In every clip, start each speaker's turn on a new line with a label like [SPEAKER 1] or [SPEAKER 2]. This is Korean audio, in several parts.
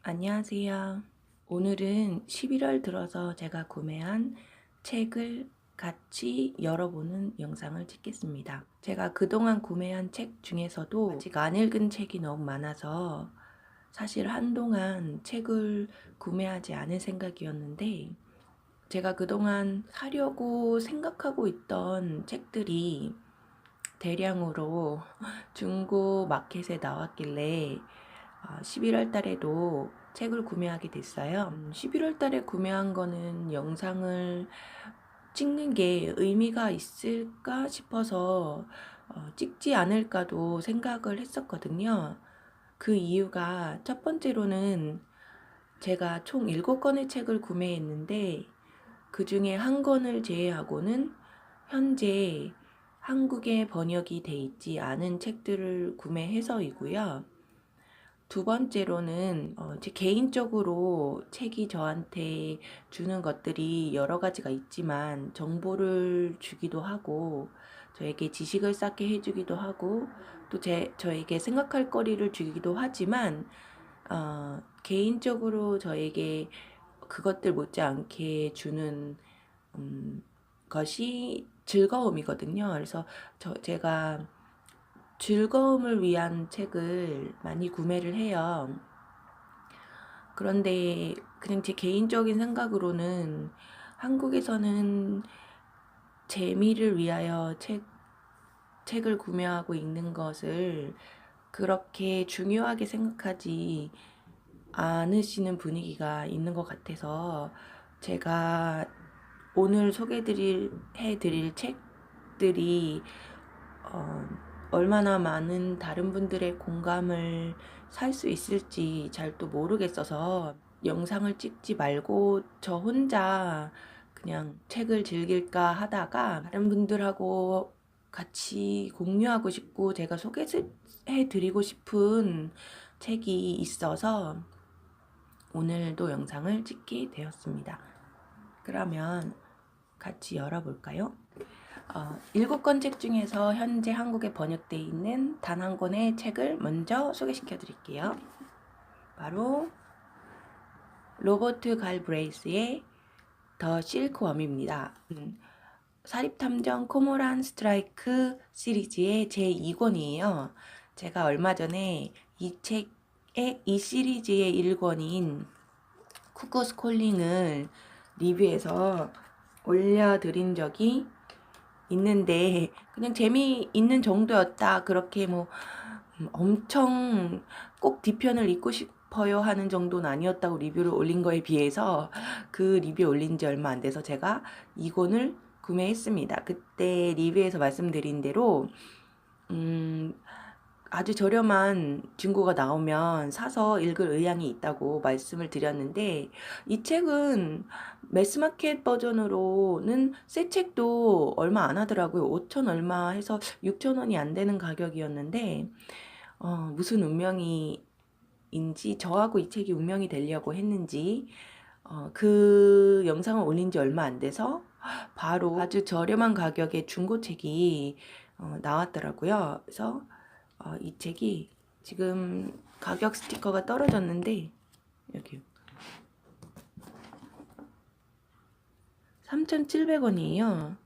[SPEAKER 1] 안녕하세요. 오늘은 11월 들어서 제가 구매한 책을 같이 열어보는 영상을 찍겠습니다. 제가 그동안 구매한 책 중에서도 아직 안 읽은 책이 너무 많아서 사실 한동안 책을 구매하지 않을 생각이었는데 제가 그동안 사려고 생각하고 있던 책들이 대량으로 중고 마켓에 나왔길래 11월 달에도 책을 구매하게 됐어요. 11월 달에 구매한 거는 영상을 찍는 게 의미가 있을까 싶어서 찍지 않을까도 생각을 했었거든요. 그 이유가 첫 번째로는 제가 총 7권의 책을 구매했는데 그 중에 한 권을 제외하고는 현재 한국에 번역이 돼 있지 않은 책들을 구매해서이고요. 두 번째로는 제 개인적으로 책이 저한테 주는 것들이 여러 가지가 있지만 정보를 주기도 하고 저에게 지식을 쌓게 해주기도 하고 또 저에게 생각할 거리를 주기도 하지만 개인적으로 저에게 그것들 못지않게 주는 것이 즐거움이거든요. 그래서 제가 즐거움을 위한 책을 많이 구매를 해요. 그런데 그냥 제 개인적인 생각으로는 한국에서는 재미를 위하여 책을 구매하고 읽는 것을 그렇게 중요하게 생각하지 않으시는 분위기가 있는 것 같아서 제가 오늘 해드릴 책들이 얼마나 많은 다른 분들의 공감을 살 수 있을지 잘 또 모르겠어서 영상을 찍지 말고 저 혼자 그냥 책을 즐길까 하다가 다른 분들하고 같이 공유하고 싶고 제가 소개해 드리고 싶은 책이 있어서 오늘도 영상을 찍게 되었습니다. 그러면 같이 열어볼까요? 7권 책 중에서 현재 한국에 번역되어 있는 단 한 권의 책을 먼저 소개시켜 드릴게요. 바로 로버트 갈브레이스의 더 실크웜입니다. 사립탐정 코모란 스트라이크 시리즈의 제2권이에요. 제가 얼마 전에 이 시리즈의 1권인 쿠쿠스 콜링을 리뷰해서 올려드린 적이 있는데 그냥 재미있는 정도였다. 그렇게 뭐 엄청 꼭 뒤편을 읽고 싶어요 하는 정도는 아니었다고 리뷰를 올린 거에 비해서 그 리뷰 올린 지 얼마 안 돼서 제가 이 권을 구매했습니다. 그때 리뷰에서 말씀드린 대로 아주 저렴한 중고가 나오면 사서 읽을 의향이 있다고 말씀을 드렸는데 이 책은 매스마켓 버전으로는 새 책도 얼마 안 하더라고요. 5천 얼마 해서 6천 원이 안 되는 가격이었는데 무슨 운명인지 저하고 이 책이 운명이 되려고 했는지 그 영상을 올린 지 얼마 안 돼서 바로 아주 저렴한 가격의 중고책이 나왔더라고요. 그래서 이 책이 지금 가격 스티커가 떨어졌는데 여기 3,700원이에요.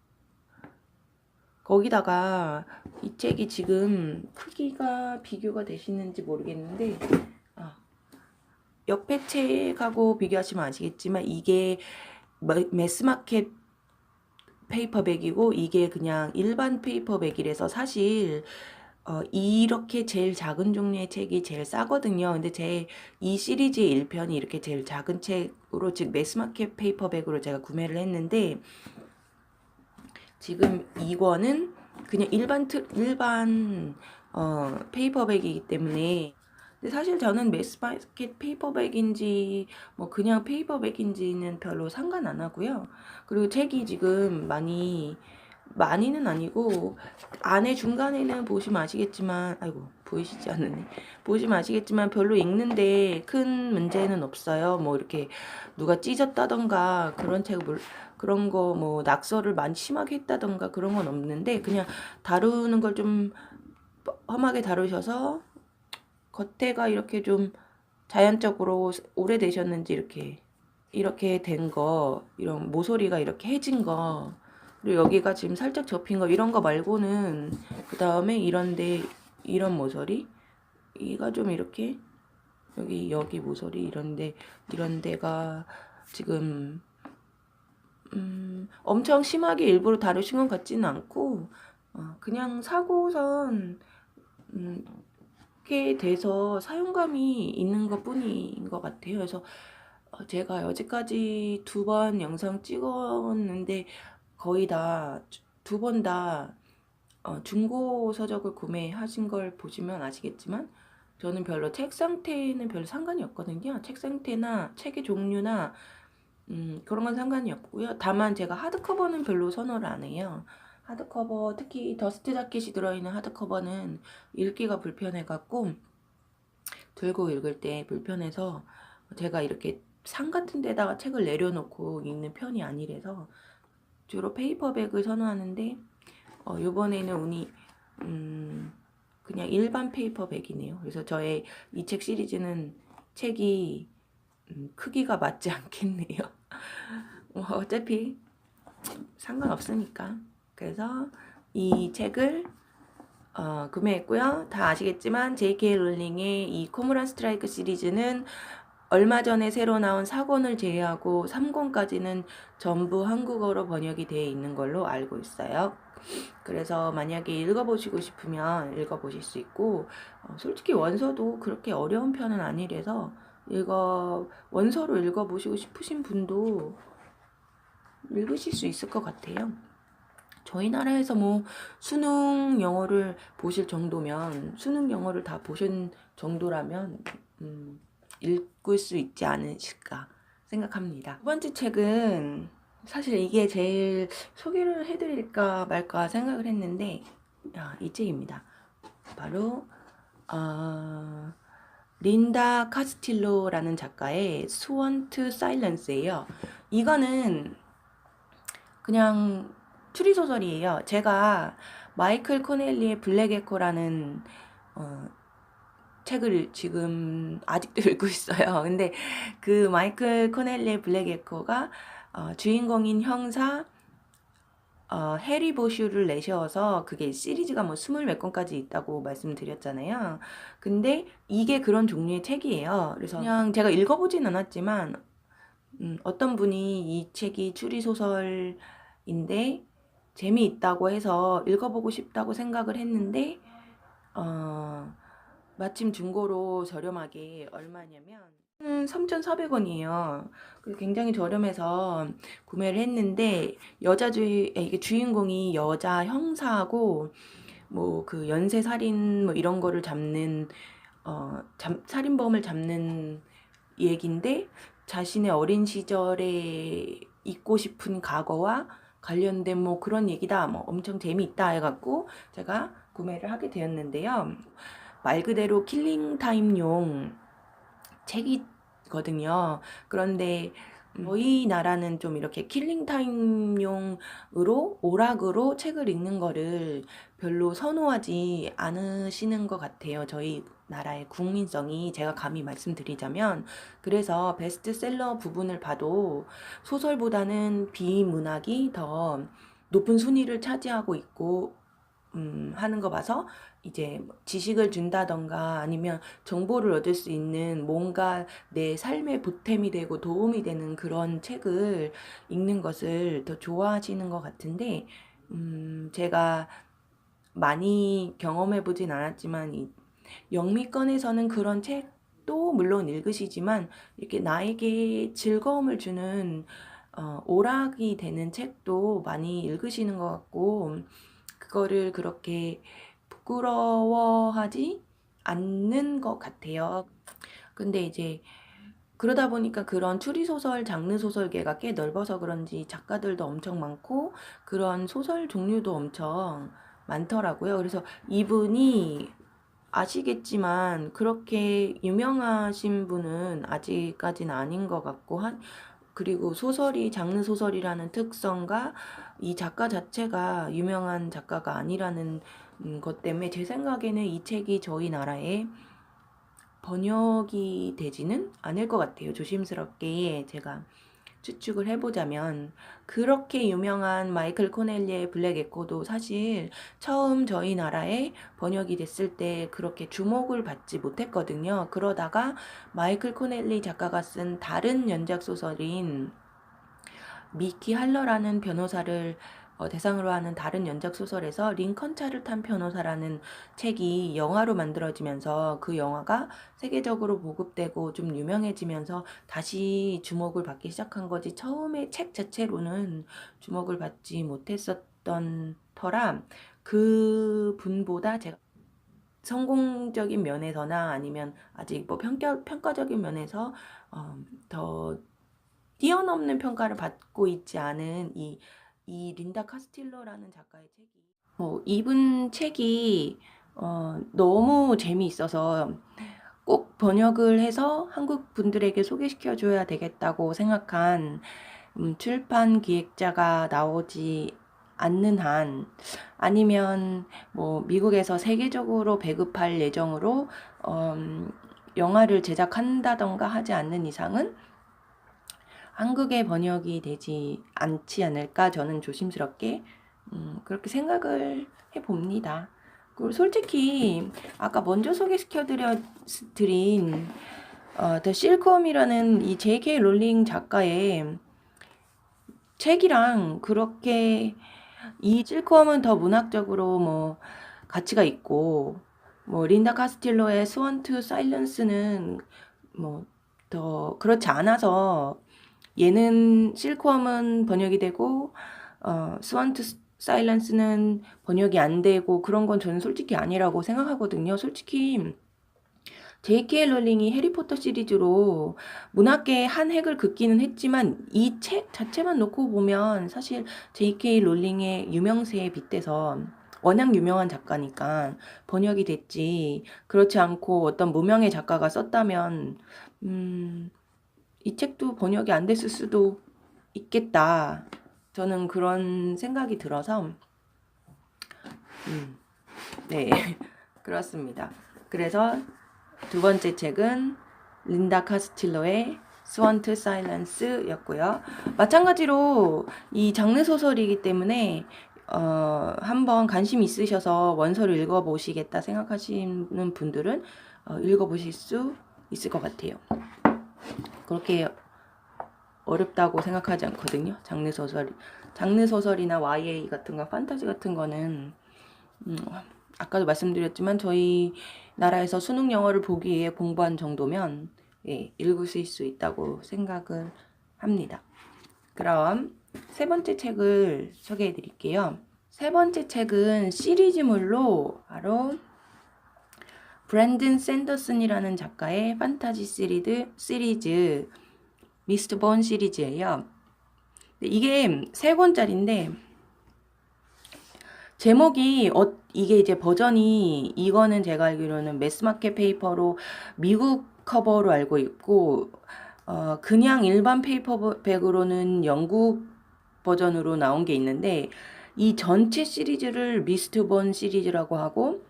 [SPEAKER 1] 거기다가 이 책이 지금 크기가 비교가 되시는지 모르겠는데 옆에 책하고 비교하시면 아시겠지만 이게 매스마켓 페이퍼백이고 이게 그냥 일반 페이퍼백이라서 사실 이렇게 제일 작은 종류의 책이 제일 싸거든요. 근데 제 이 시리즈의 1편이 이렇게 제일 작은 책으로 즉 매스마켓 페이퍼백으로 제가 구매를 했는데 지금 이거는 그냥 일반 페이퍼백이기 때문에 근데 사실 저는 매스마켓 페이퍼백인지 뭐 그냥 페이퍼백인지는 별로 상관 안 하고요. 그리고 책이 지금 많이는 아니고 안에 중간에는 보시면 아시겠지만 아이고 보이시지 않으네. 보시면 아시겠지만 별로 읽는데 큰 문제는 없어요. 뭐 이렇게 누가 찢었다던가 그런 거 뭐 낙서를 많이 심하게 했다던가 그런 건 없는데 그냥 다루는 걸 좀 험하게 다루셔서 겉에가 이렇게 좀 자연적으로 오래되셨는지 이렇게 된 거, 이런 모서리가 이렇게 해진 거, 그리고 여기가 지금 살짝 접힌 거, 이런 거 말고는, 그 다음에 이런 모서리, 이가 좀 이렇게, 여기 모서리, 이런 데가 지금, 엄청 심하게 일부러 다루신 것 같지는 않고, 그냥 사고선, 게 돼서 사용감이 있는 것 뿐인 것 같아요. 그래서 제가 여지까지 2번 영상 찍었는데 거의 다 두 번 다 중고 서적을 구매하신 걸 보시면 아시겠지만 저는 별로 책 상태는 별로 상관이 없거든요. 책 상태나 책의 종류나 그런 건 상관이 없고요. 다만 제가 하드커버는 별로 선호를 안 해요. 하드커버, 특히 더스트 자켓이 들어있는 하드커버는 읽기가 불편해갖고 들고 읽을 때 불편해서 제가 이렇게 상 같은 데다가 책을 내려놓고 읽는 편이 아니라서 주로 페이퍼백을 선호하는데 요번에는 운이 그냥 일반 페이퍼백이네요. 그래서 저의 이 책 시리즈는 책이 크기가 맞지 않겠네요. 어차피 상관없으니까. 그래서 이 책을 구매했고요. 다 아시겠지만 J.K. 롤링의 이 코모란 스트라이크 시리즈는 얼마 전에 새로 나온 4권을 제외하고 3권까지는 전부 한국어로 번역이 되어 있는 걸로 알고 있어요. 그래서 만약에 읽어보시고 싶으면 읽어보실 수 있고 솔직히 원서도 그렇게 어려운 편은 아니라서 원서로 읽어보시고 싶으신 분도 읽으실 수 있을 것 같아요. 저희 나라에서 뭐 수능 영어를 보실 정도면 수능 영어를 다 보신 정도라면 읽을 수 있지 않으실까 생각합니다. 두 번째 책은 사실 이게 제일 소개를 해드릴까 말까 생각을 했는데 이 책입니다. 바로 린다 카스틸로라는 작가의 Sworn to Silence예요. 이거는 그냥 추리소설이에요. 제가 마이클 코넬리의 블랙 에코라는 책을 지금 아직도 읽고 있어요. 근데 그 마이클 코넬리의 블랙 에코가 주인공인 형사 해리 보슈를 내셔서 그게 시리즈가 뭐 20몇 권까지 있다고 말씀드렸잖아요. 근데 이게 그런 종류의 책이에요. 그래서 그냥 제가 읽어보진 않았지만 어떤 분이 이 책이 추리소설인데 재미있다고 해서 읽어보고 싶다고 생각을 했는데 마침 중고로 저렴하게 얼마냐면 3,400원이에요. 굉장히 저렴해서 구매를 했는데 이게 주인공이 여자 형사하고 뭐 그 연쇄 살인 뭐 이런 거를 잡는 살인범을 잡는 얘기인데 자신의 어린 시절에 잊고 싶은 과거와 관련된 뭐 그런 얘기다. 뭐 엄청 재미있다 해갖고 제가 구매를 하게 되었는데요. 말 그대로 킬링타임용 책이거든요. 그런데 저희 나라는 좀 이렇게 킬링타임용으로 오락으로 책을 읽는 거를 별로 선호하지 않으시는 것 같아요. 저희 나라의 국민성이 제가 감히 말씀드리자면 그래서 베스트셀러 부분을 봐도 소설보다는 비문학이 더 높은 순위를 차지하고 있고 하는 거 봐서 이제 지식을 준다던가 아니면 정보를 얻을 수 있는 뭔가 내 삶의 보탬이 되고 도움이 되는 그런 책을 읽는 것을 더 좋아하시는 것 같은데 제가 많이 경험해 보진 않았지만 이 영미권에서는 그런 책도 물론 읽으시지만 이렇게 나에게 즐거움을 주는 오락이 되는 책도 많이 읽으시는 것 같고 그거를 그렇게 부끄러워하지 않는 것 같아요. 근데 이제 그러다 보니까 그런 추리소설, 장르소설계가 꽤 넓어서 그런지 작가들도 엄청 많고 그런 소설 종류도 엄청 많더라고요. 그래서 이분이 아시겠지만 그렇게 유명하신 분은 아직까지는 아닌 것 같고 그리고 소설이 장르 소설이라는 특성과 이 작가 자체가 유명한 작가가 아니라는 것 때문에 제 생각에는 이 책이 저희 나라에 번역이 되지는 않을 것 같아요. 조심스럽게 제가 추측을 해보자면 그렇게 유명한 마이클 코넬리의 블랙 에코도 사실 처음 저희 나라에 번역이 됐을 때 그렇게 주목을 받지 못했거든요. 그러다가 마이클 코넬리 작가가 쓴 다른 연작 소설인 미키 할러라는 변호사를 대상으로 하는 다른 연작 소설에서 링컨 차를 탄 변호사라는 책이 영화로 만들어지면서 그 영화가 세계적으로 보급되고 좀 유명해지면서 다시 주목을 받기 시작한 거지, 처음에 책 자체로는 주목을 받지 못했었던 터라 그 분보다 제가 성공적인 면에서나 아니면 아직 뭐 평가적인 면에서 더 뛰어넘는 평가를 받고 있지 않은 이 린다 카스틸러라는 작가의 책이, 이분 책이 너무 재미있어서 꼭 번역을 해서 한국 분들에게 소개시켜줘야 되겠다고 생각한 출판 기획자가 나오지 않는 한, 아니면 뭐 미국에서 세계적으로 배급할 예정으로 영화를 제작한다던가 하지 않는 이상은 한국에 번역이 되지 않지 않을까, 저는 조심스럽게 그렇게 생각을 해봅니다. 그리고 솔직히 아까 먼저 소개시켜드린 더 실컴이라는 이 J.K. 롤링 작가의 책이랑 그렇게, 이 실컴은 더 문학적으로 뭐 가치가 있고, 뭐 린다 카스틸로의 스원 투 사일런스는 뭐 더 그렇지 않아서, 얘는 실컴은 번역이 되고 스원 투 사일런스는 번역이 안 되고 그런 건 저는 솔직히 아니라고 생각하거든요. 솔직히 J.K. 롤링이 해리포터 시리즈로 문학계에 한 획을 긋기는 했지만 이 책 자체만 놓고 보면 사실 J.K. 롤링의 유명세에 빗대서 워낙 유명한 작가니까 번역이 됐지, 그렇지 않고 어떤 무명의 작가가 썼다면 이 책도 번역이 안 됐을 수도 있겠다, 저는 그런 생각이 들어서 네 그렇습니다. 그래서 두 번째 책은 린다 카스틸러의 스원 투 사일런스 였고요. 마찬가지로 이 장르 소설이기 때문에 한번 관심 있으셔서 원서를 읽어보시겠다 생각하시는 분들은 읽어보실 수 있을 것 같아요. 그렇게 어렵다고 생각하지 않거든요. 장르 소설이나 YA 같은 거, 판타지 같은 거는 아까도 말씀드렸지만 저희 나라에서 수능 영어를 보기 위해 공부한 정도면 읽으실 수 있다고 생각을 합니다. 그럼 세 번째 책을 소개해 드릴게요. 세 번째 책은 시리즈물로 바로 브랜든 샌더슨이라는 작가의 판타지 시리즈 미스트본 시리즈예요. 이게 3권짜리인데 제목이 이게 이제 버전이, 이거는 제가 알기로는 매스마켓 페이퍼로 미국 커버로 알고 있고 그냥 일반 페이퍼백으로는 영국 버전으로 나온 게 있는데, 이 전체 시리즈를 미스트본 시리즈라고 하고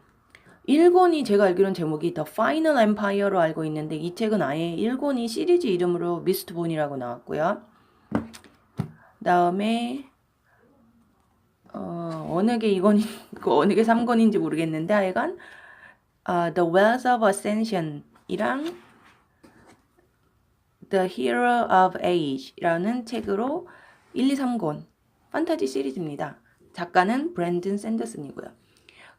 [SPEAKER 1] 1권이 제가 알기로는 제목이 The Final Empire로 알고 있는데, 이 책은 아예 1권이 시리즈 이름으로 미스트본이라고 나왔고요. 다음에 어느 게 2권이 어느 게 3권인지 모르겠는데 하여간 The Wells of Ascension 이랑 The Hero of Age라는 책으로 1, 2, 3권 판타지 시리즈입니다. 작가는 브랜든 샌더슨이고요.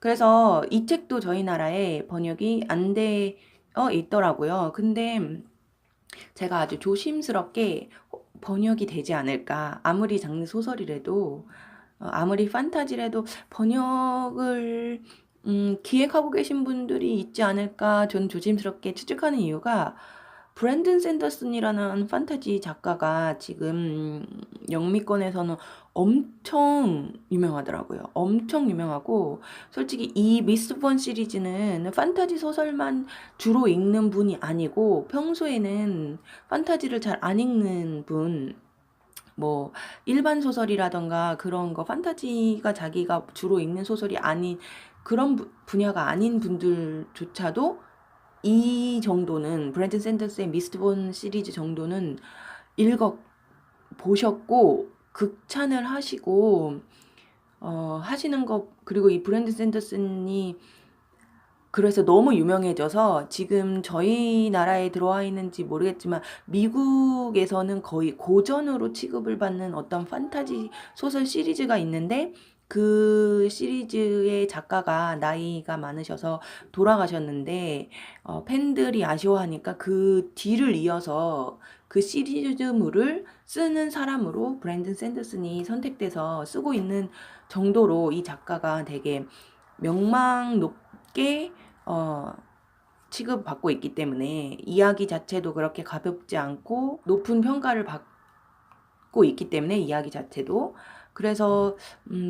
[SPEAKER 1] 그래서 이 책도 저희 나라에 번역이 안 되어 있더라고요. 근데 제가 아주 조심스럽게 번역이 되지 않을까, 아무리 장르 소설이라도 아무리 판타지라도 번역을 기획하고 계신 분들이 있지 않을까 저는 조심스럽게 추측하는 이유가, 브랜든 샌더슨이라는 판타지 작가가 지금 영미권에서는 엄청 유명하더라고요. 엄청 유명하고, 솔직히 이 미스본 시리즈는 판타지 소설만 주로 읽는 분이 아니고 평소에는 판타지를 잘 안 읽는 분, 뭐 일반 소설이라던가 그런 거, 판타지가 자기가 주로 읽는 소설이 아닌 그런 분야가 아닌 분들조차도 이 정도는 브랜든 샌더스의 미스트본 시리즈 정도는 읽어 보셨고 극찬을 하시고 하시는 거, 그리고 이 브랜든 샌더슨이 그래서 너무 유명해져서 지금 저희 나라에 들어와 있는지 모르겠지만 미국에서는 거의 고전으로 취급을 받는 어떤 판타지 소설 시리즈가 있는데, 그 시리즈의 작가가 나이가 많으셔서 돌아가셨는데 팬들이 아쉬워하니까 그 뒤를 이어서 그 시리즈물을 쓰는 사람으로 브랜든 샌더슨이 선택돼서 쓰고 있는 정도로 이 작가가 되게 명망 높게 취급받고 있기 때문에, 이야기 자체도 그렇게 가볍지 않고 높은 평가를 받고 있기 때문에, 이야기 자체도. 그래서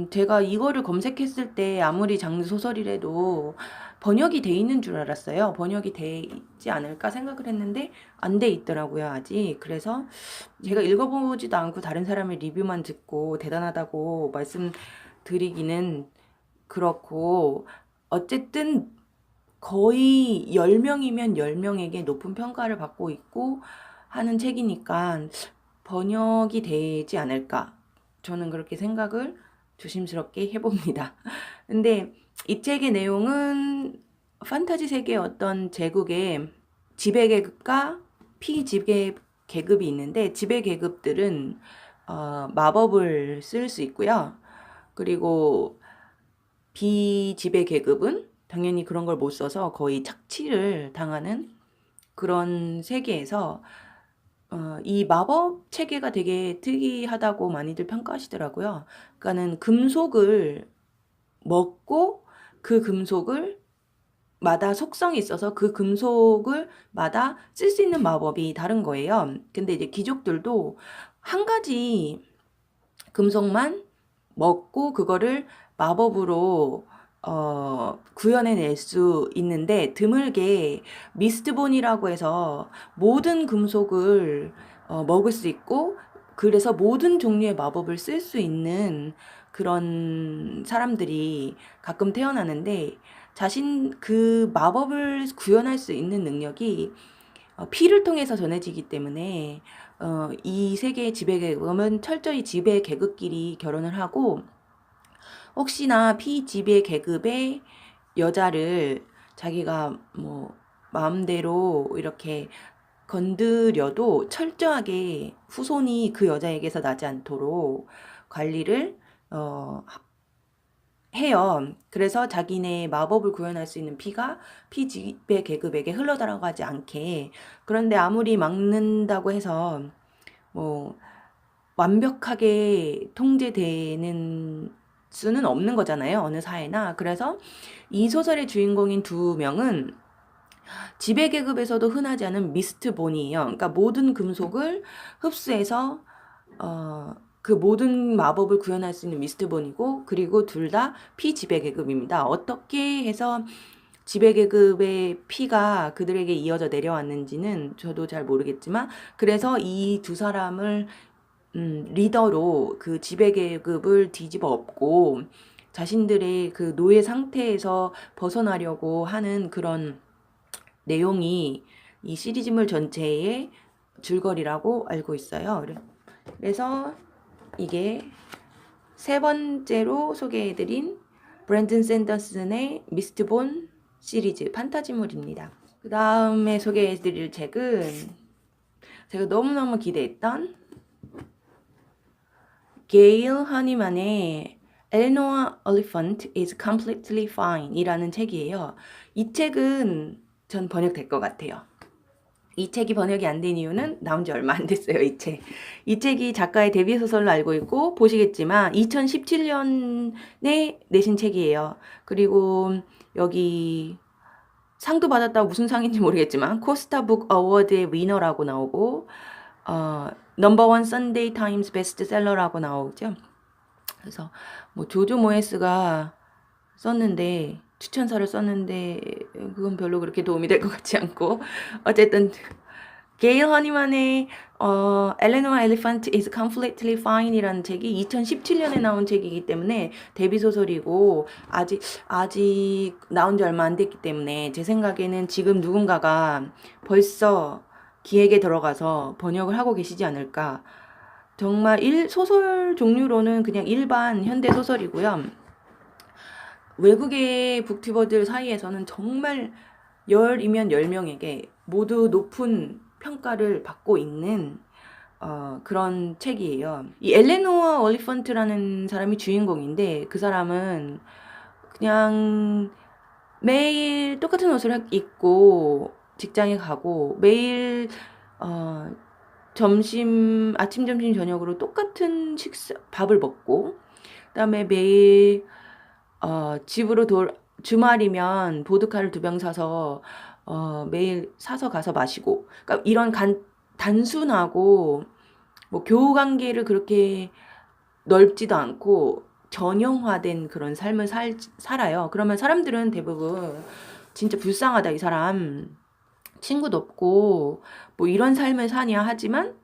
[SPEAKER 1] 제가 이거를 검색했을 때 아무리 장르 소설이라도 번역이 돼 있는 줄 알았어요. 번역이 돼 있지 않을까 생각을 했는데 안 돼 있더라고요, 아직. 그래서 제가 읽어보지도 않고 다른 사람의 리뷰만 듣고 대단하다고 말씀드리기는 그렇고, 어쨌든 거의 10명이면 10명에게 높은 평가를 받고 있고 하는 책이니까 번역이 되지 않을까, 저는 그렇게 생각을 조심스럽게 해봅니다. 근데 이 책의 내용은 판타지 세계의 어떤 제국의 지배계급과 피지배계급이 있는데, 지배계급들은 마법을 쓸 수 있고요. 그리고 비지배계급은 당연히 그런 걸 못 써서 거의 착취를 당하는 그런 세계에서 이 마법 체계가 되게 특이하다고 많이들 평가하시더라고요. 그러니까는 금속을 먹고 그 금속을 마다 속성이 있어서 그 금속을 마다 쓸 수 있는 마법이 다른 거예요. 근데 이제 귀족들도 한 가지 금속만 먹고 그거를 마법으로 구현해낼 수 있는데, 드물게 미스트본이라고 해서 모든 금속을 먹을 수 있고, 그래서 모든 종류의 마법을 쓸 수 있는 그런 사람들이 가끔 태어나는데, 자신 그 마법을 구현할 수 있는 능력이 피를 통해서 전해지기 때문에 이 세계의 지배계급은 철저히 지배계급끼리 결혼을 하고, 혹시나 피지배 계급의 여자를 자기가 뭐 마음대로 이렇게 건드려도 철저하게 후손이 그 여자에게서 나지 않도록 관리를 해요. 그래서 자기네 마법을 구현할 수 있는 피가 피지배 계급에게 흘러들어가지 않게. 그런데 아무리 막는다고 해서 뭐 완벽하게 통제되는 수는 없는 거잖아요, 어느 사회나. 그래서 이 소설의 주인공인 두 명은 지배계급에서도 흔하지 않은 미스트본이에요. 그러니까 모든 금속을 흡수해서 그 모든 마법을 구현할 수 있는 미스트본이고, 그리고 둘 다 피지배계급입니다. 어떻게 해서 지배계급의 피가 그들에게 이어져 내려왔는지는 저도 잘 모르겠지만, 그래서 이 두 사람을 리더로 그 지배계급을 뒤집어 엎고 자신들의 그 노예 상태에서 벗어나려고 하는 그런 내용이 이 시리즈물 전체의 줄거리라고 알고 있어요. 그래서 이게 세 번째로 소개해드린 브랜든 샌더슨의 미스트본 시리즈 판타지물입니다. 그 다음에 소개해드릴 책은 제가 너무너무 기대했던 게일 허니만의 Eleanor Oliphant is Completely Fine 이라는 책이에요. 이 책은 전 번역될 것 같아요. 이 책이 번역이 안 된 이유는 나온 지 얼마 안 됐어요, 이 책. 이 책이 작가의 데뷔 소설로 알고 있고, 보시겠지만 2017년에 내신 책이에요. 그리고 여기 상도 받았다고 무슨 상인지 모르겠지만 코스타 북 어워드의 위너라고 나오고, 넘버원 선데이 타임스 베스트셀러라고 나오죠. 그래서 뭐 조조 모에스가 썼는데, 추천서를 썼는데 그건 별로 그렇게 도움이 될 것 같지 않고, 어쨌든 게일 허니만의 Eleanor Elephant is Completely Fine이라는 책이 2017년에 나온 책이기 때문에 데뷔 소설이고 아직 나온 지 얼마 안 됐기 때문에 제 생각에는 지금 누군가가 벌써 기획에 들어가서 번역을 하고 계시지 않을까. 정말 소설 종류로는 그냥 일반 현대 소설이고요. 외국의 북튜버들 사이에서는 정말 10이면 10명에게 모두 높은 평가를 받고 있는 그런 책이에요. 이 엘레노어 올리펀트라는 사람이 주인공인데 그 사람은 그냥 매일 똑같은 옷을 입고 직장에 가고 매일 아침, 점심, 저녁으로 똑같은 밥을 먹고 그다음에 매일 집으로 주말이면 보드카를 2병 사서 매일 사서 가서 마시고 그러니까 이런 단순하고 뭐 교우 관계를 그렇게 넓지도 않고 전형화된 그런 삶을 살아요. 그러면 사람들은 대부분 진짜 불쌍하다 이 사람 친구도 없고 뭐 이런 삶을 사냐 하지만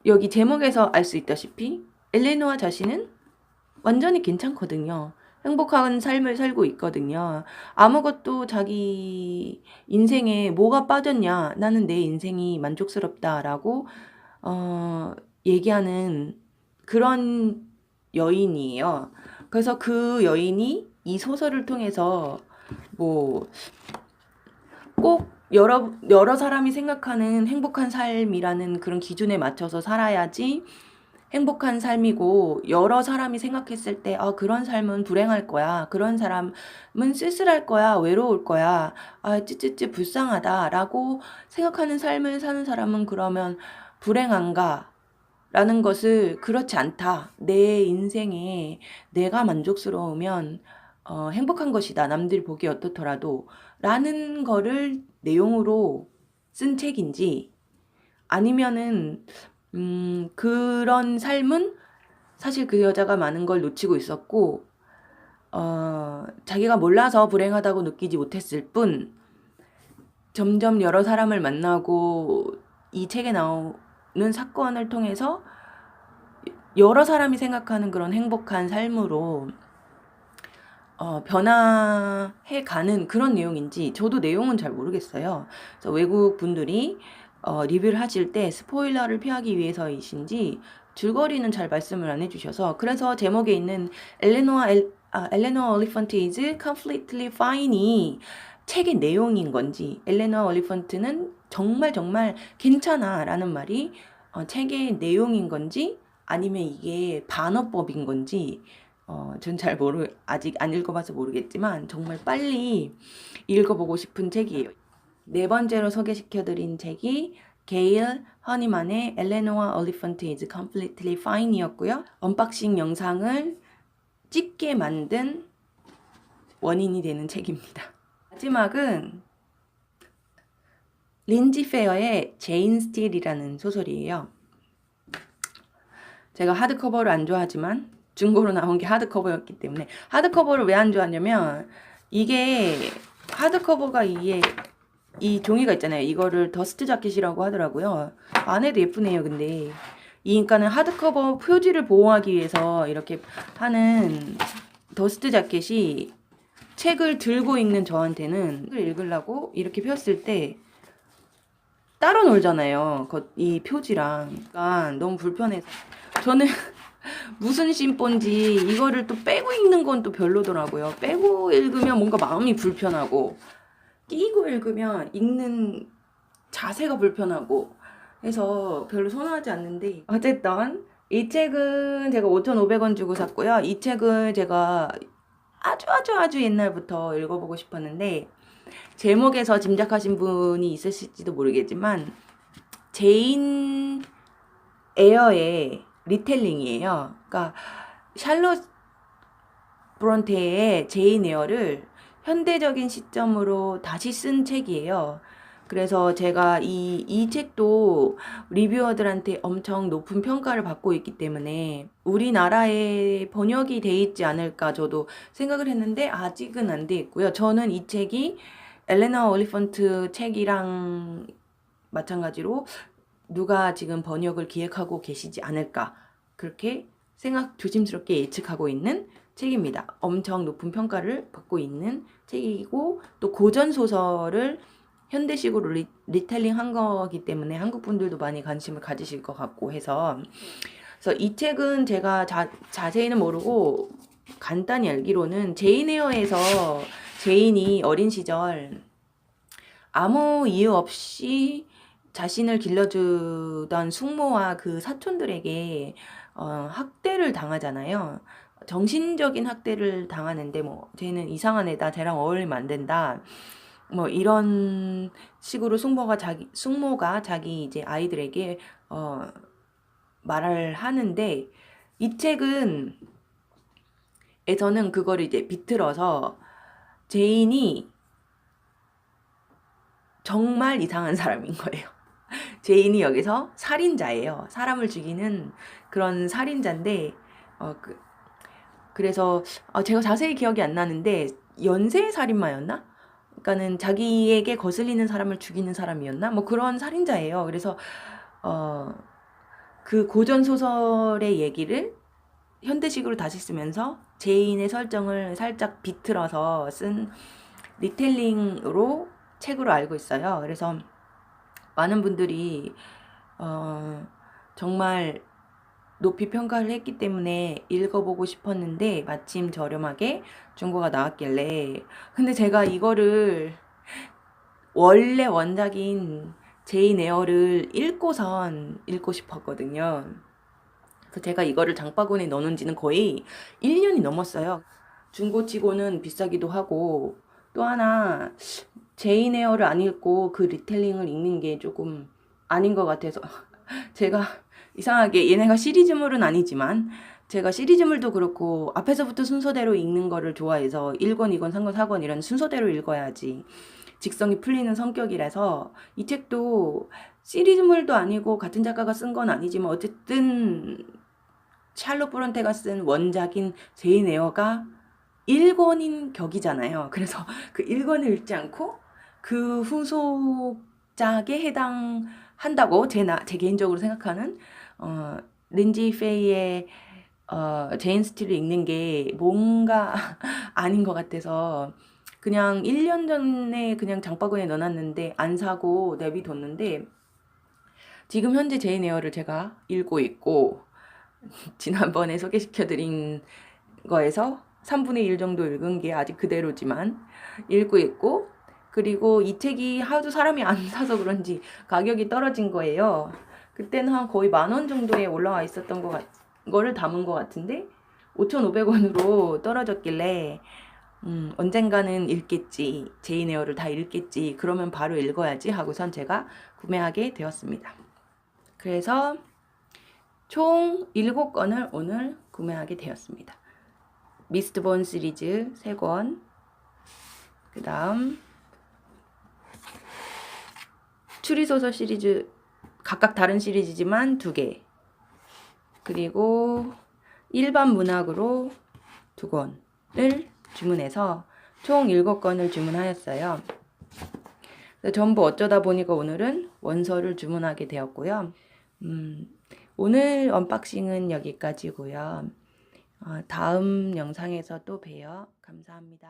[SPEAKER 1] 여기 제목에서 알 수 있다시피 엘레노아 자신은 완전히 괜찮거든요. 행복한 삶을 살고 있거든요. 아무것도 자기 인생에 뭐가 빠졌냐, 나는 내 인생이 만족스럽다라고 얘기하는 그런 여인이에요. 그래서 그 여인이 이 소설을 통해서 뭐 꼭 여러 사람이 생각하는 행복한 삶이라는 그런 기준에 맞춰서 살아야지 행복한 삶이고 여러 사람이 생각했을 때 그런 삶은 불행할 거야. 그런 사람은 쓸쓸할 거야. 외로울 거야. 찌찌찌 불쌍하다라고 생각하는 삶을 사는 사람은 그러면 불행한가? 라는 것을 그렇지 않다. 내 인생에 내가 만족스러우면 행복한 것이다. 남들 보기 어떻더라도 라는 거를 내용으로 쓴 책인지 아니면은 그런 삶은 사실 그 여자가 많은 걸 놓치고 있었고 자기가 몰라서 불행하다고 느끼지 못했을 뿐 점점 여러 사람을 만나고 이 책에 나오는 사건을 통해서 여러 사람이 생각하는 그런 행복한 삶으로 변화해가는 그런 내용인지 저도 내용은 잘 모르겠어요. 그래서 외국 분들이 리뷰를 하실 때 스포일러를 피하기 위해서이신지 줄거리는 잘 말씀을 안 해주셔서 그래서 제목에 있는 Eleanor Oliphant is completely fine이 책의 내용인 건지 엘레노아 올리펀트는 정말 괜찮아 라는 말이 책의 내용인 건지 아니면 이게 반어법인 건지 전 아직 안 읽어봐서 모르겠지만 정말 빨리 읽어보고 싶은 책이에요. 4번째로 소개시켜드린 책이 게일 허니만의 엘레노아 올리펀트 is completely fine이었고요. 언박싱 영상을 찍게 만든 원인이 되는 책입니다. 마지막은 린지 페어의 제인 스틸이라는 소설이에요. 제가 하드커버를 안 좋아하지만 중고로 나온 게 하드커버였기 때문에 하드커버를 왜 안 좋아하냐면 이게 하드커버가 이 종이가 있잖아요. 이거를 더스트 자켓이라고 하더라고요. 안에도 예쁘네요. 근데 그러니까는 하드커버 표지를 보호하기 위해서 이렇게 하는 더스트 자켓이 책을 들고 읽는 저한테는 책을 읽으려고 이렇게 폈을 때 따로 놀잖아요. 이 표지랑. 그러니까 너무 불편해서 저는 무슨 심본지 이거를 또 빼고 읽는 건 또 별로더라고요. 빼고 읽으면 뭔가 마음이 불편하고 끼고 읽으면 읽는 자세가 불편하고 해서 별로 선호하지 않는데 어쨌든 이 책은 제가 5,500원 주고 샀고요. 이 책을 제가 아주 옛날부터 읽어보고 싶었는데 제목에서 짐작하신 분이 있으실지도 모르겠지만 제인 에어의 리텔링이에요. 그러니까 샬롯 브론테의 제인 에어를 현대적인 시점으로 다시 쓴 책이에요. 그래서 제가 이 책도 리뷰어들한테 엄청 높은 평가를 받고 있기 때문에 우리나라에 번역이 돼 있지 않을까 저도 생각을 했는데 아직은 안 돼 있고요. 저는 이 책이 엘레나 올리펀트 책이랑 마찬가지로 누가 지금 번역을 기획하고 계시지 않을까 그렇게 조심스럽게 예측하고 있는 책입니다. 엄청 높은 평가를 받고 있는 책이고 또 고전 소설을 현대식으로 리텔링 한 거기 때문에 한국 분들도 많이 관심을 가지실 것 같고 해서 그래서 이 책은 제가 자세히는 모르고 간단히 알기로는 제인 에어에서 제인이 어린 시절 아무 이유 없이 자신을 길러주던 숙모와 그 사촌들에게 학대를 당하잖아요. 정신적인 학대를 당하는데 뭐 쟤는 이상한 애다, 쟤랑 어울리면 안 된다. 뭐 이런 식으로 숙모가 자기 이제 아이들에게 말을 하는데 이 책은 에서는 그거를 이제 비틀어서 제인이 정말 이상한 사람인 거예요. 제인이 여기서 살인자예요. 사람을 죽이는 그런 살인자인데 그래서 제가 자세히 기억이 안 나는데 연쇄 살인마였나? 그러니까는 자기에게 거슬리는 사람을 죽이는 사람이었나? 뭐 그런 살인자예요. 그래서 그 고전 소설의 얘기를 현대식으로 다시 쓰면서 제인의 설정을 살짝 비틀어서 쓴 리텔링으로 책으로 알고 있어요. 그래서 많은 분들이 정말 높이 평가를 했기 때문에 읽어보고 싶었는데 마침 저렴하게 중고가 나왔길래 근데 제가 이거를 원래 원작인 제인 에어를 읽고선 읽고 싶었거든요. 그래서 제가 이거를 장바구니에 넣어놓은 지는 거의 1년이 넘었어요. 중고치고는 비싸기도 하고 또 하나 제인 에어를 안 읽고 그 리텔링을 읽는 게 조금 아닌 것 같아서 제가 이상하게 얘네가 시리즈물은 아니지만 제가 시리즈물도 그렇고 앞에서부터 순서대로 읽는 거를 좋아해서 1권, 2권, 3권, 4권 이런 순서대로 읽어야지 직성이 풀리는 성격이라서 이 책도 시리즈물도 아니고 같은 작가가 쓴 건 아니지만 어쨌든 샬롯 브론테가 쓴 원작인 제인 에어가 1권인 격이잖아요. 그래서 그 1권을 읽지 않고 그 후속작에 해당한다고 제 개인적으로 생각하는 린지 페이의 제인 스틸을 읽는 게 뭔가 아닌 것 같아서 그냥 1년 전에 그냥 장바구니에 넣어놨는데 안 사고 내비뒀는데 지금 현재 제인 에어를 제가 읽고 있고 지난번에 소개시켜드린 거에서 3분의 1 정도 읽은 게 아직 그대로지만 읽고 있고 그리고 이 책이 하도 사람이 안 사서 그런지 가격이 떨어진 거예요. 그때는 한 거의 10,000원 정도에 올라와 있었던 거를 담은 것 같은데 5,500원으로 떨어졌길래 언젠가는 읽겠지. 제인 에어를 다 읽겠지. 그러면 바로 읽어야지 하고선 제가 구매하게 되었습니다. 그래서 총 7권을 오늘 구매하게 되었습니다. 미스트본 시리즈 3권, 그 다음 추리소설 시리즈 각각 다른 시리즈지만 2개, 그리고 일반 문학으로 2권을 주문해서 총 7권을 주문하였어요. 전부 어쩌다 보니까 오늘은 원서를 주문하게 되었고요. 오늘 언박싱은 여기까지고요. 다음 영상에서 또 봬요. 감사합니다.